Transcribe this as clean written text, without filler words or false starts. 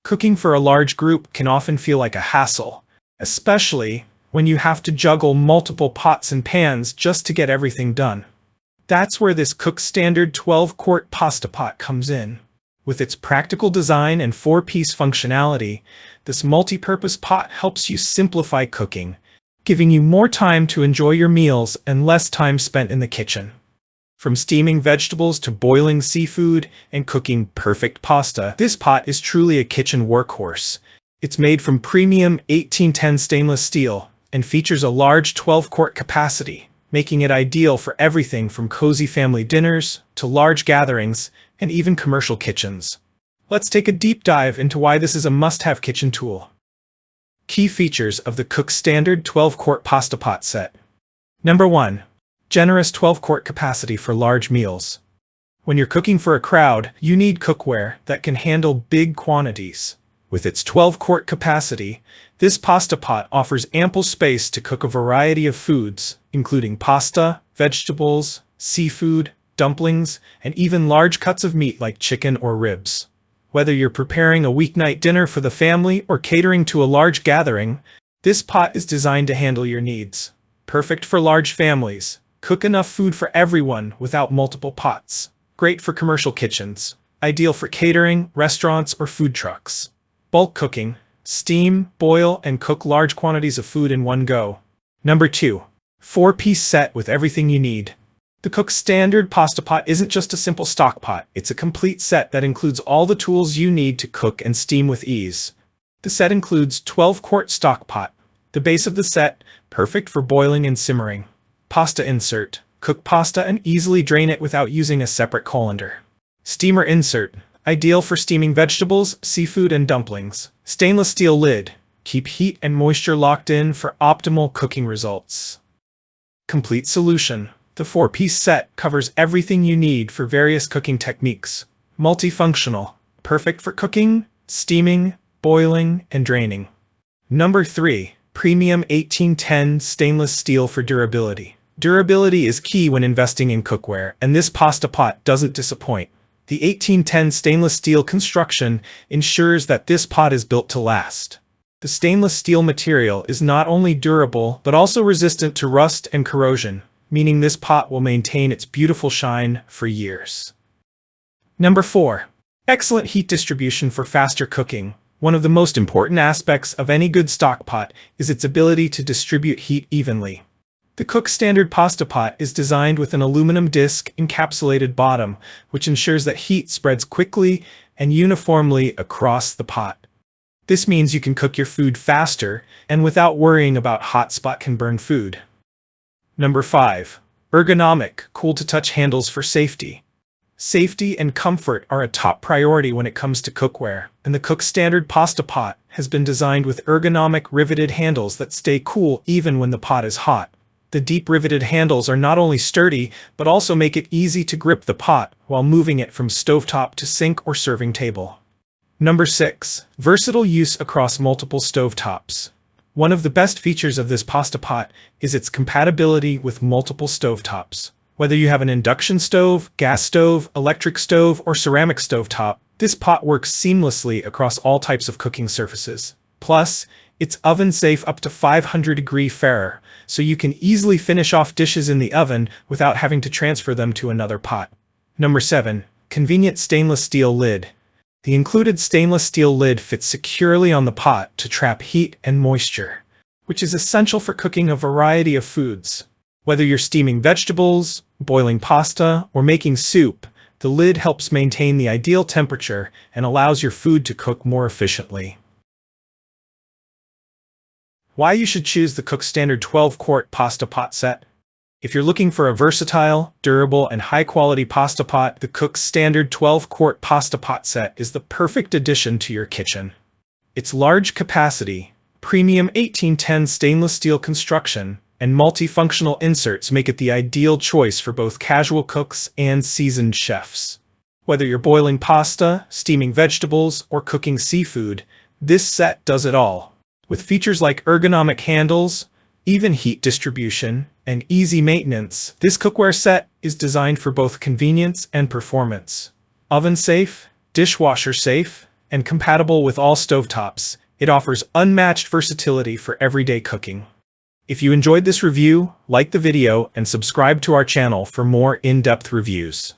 Cooking for a large group can often feel like a hassle, especially when you have to juggle multiple pots and pans just to get everything done. That's where this Cook Standard 12-quart pasta pot comes in. With its practical design and 4-piece functionality, this multi-purpose pot helps you simplify cooking, giving you more time to enjoy your meals and less time spent in the kitchen. From steaming vegetables to boiling seafood and cooking perfect pasta, this pot is truly a kitchen workhorse. It's made from premium 1810 stainless steel and features a large 12-quart capacity, making it ideal for everything from cozy family dinners to large gatherings and even commercial kitchens. Let's take a deep dive into why this is a must-have kitchen tool. Key features of the Cook Standard 12-quart pasta pot set. Number 1. Generous 12-quart capacity for large meals. When you're cooking for a crowd, you need cookware that can handle big quantities. With its 12-quart capacity, this pasta pot offers ample space to cook a variety of foods, including pasta, vegetables, seafood, dumplings, and even large cuts of meat like chicken or ribs. Whether you're preparing a weeknight dinner for the family or catering to a large gathering, this pot is designed to handle your needs. Perfect for large families. Cook enough food for everyone without multiple pots. Great for commercial kitchens. Ideal for catering, restaurants, or food trucks. Bulk cooking. Steam, boil, and cook large quantities of food in one go. Number 2. 4-piece set with everything you need. The Cook Standard pasta pot isn't just a simple stock pot, it's a complete set that includes all the tools you need to cook and steam with ease. The set includes 12-quart stock pot, the base of the set, perfect for boiling and simmering. Pasta insert, cook pasta and easily drain it without using a separate colander. Steamer insert, ideal for steaming vegetables, seafood, and dumplings. Stainless steel lid, keep heat and moisture locked in for optimal cooking results. Complete solution. The 4-piece set covers everything you need for various cooking techniques. Multifunctional, perfect for cooking, steaming, boiling, and draining. Number 3. Premium 1810 stainless steel for durability. Durability is key when investing in cookware, and this pasta pot doesn't disappoint. The 1810 stainless steel construction ensures that this pot is built to last. The stainless steel material is not only durable, but also resistant to rust and corrosion, meaning this pot will maintain its beautiful shine for years. Number 4. Excellent heat distribution for faster cooking. One of the most important aspects of any good stock pot is its ability to distribute heat evenly. The Cook Standard pasta pot is designed with an aluminum disc encapsulated bottom, which ensures that heat spreads quickly and uniformly across the pot. This means you can cook your food faster and without worrying about hot spot can burn food. Number 5. Ergonomic, cool-to-touch handles for safety. Safety and comfort are a top priority when it comes to cookware, and the Cook Standard pasta pot has been designed with ergonomic riveted handles that stay cool even when the pot is hot. The deep riveted handles are not only sturdy, but also make it easy to grip the pot while moving it from stovetop to sink or serving table. Number 6. Versatile use across multiple stovetops. One of the best features of this pasta pot is its compatibility with multiple stovetops. Whether you have an induction stove, gas stove, electric stove, or ceramic stovetop, this pot works seamlessly across all types of cooking surfaces. Plus, it's oven safe up to 500° Fahrenheit, so you can easily finish off dishes in the oven without having to transfer them to another pot. Number 7. Convenient stainless steel lid. The included stainless steel lid fits securely on the pot to trap heat and moisture, which is essential for cooking a variety of foods. Whether you're steaming vegetables, boiling pasta, or making soup, the lid helps maintain the ideal temperature and allows your food to cook more efficiently. Why you should choose the Cook Standard 12-quart pasta pot set? If you're looking for a versatile, durable, and high-quality pasta pot, the Cook Standard 12-quart pasta pot set is the perfect addition to your kitchen. Its large capacity, premium 1810 stainless steel construction, and multifunctional inserts make it the ideal choice for both casual cooks and seasoned chefs. Whether you're boiling pasta, steaming vegetables, or cooking seafood, this set does it all. With features like ergonomic handles, even heat distribution, and easy maintenance, this cookware set is designed for both convenience and performance. Oven safe, dishwasher safe, and compatible with all stovetops, it offers unmatched versatility for everyday cooking. If you enjoyed this review, like the video and subscribe to our channel for more in-depth reviews.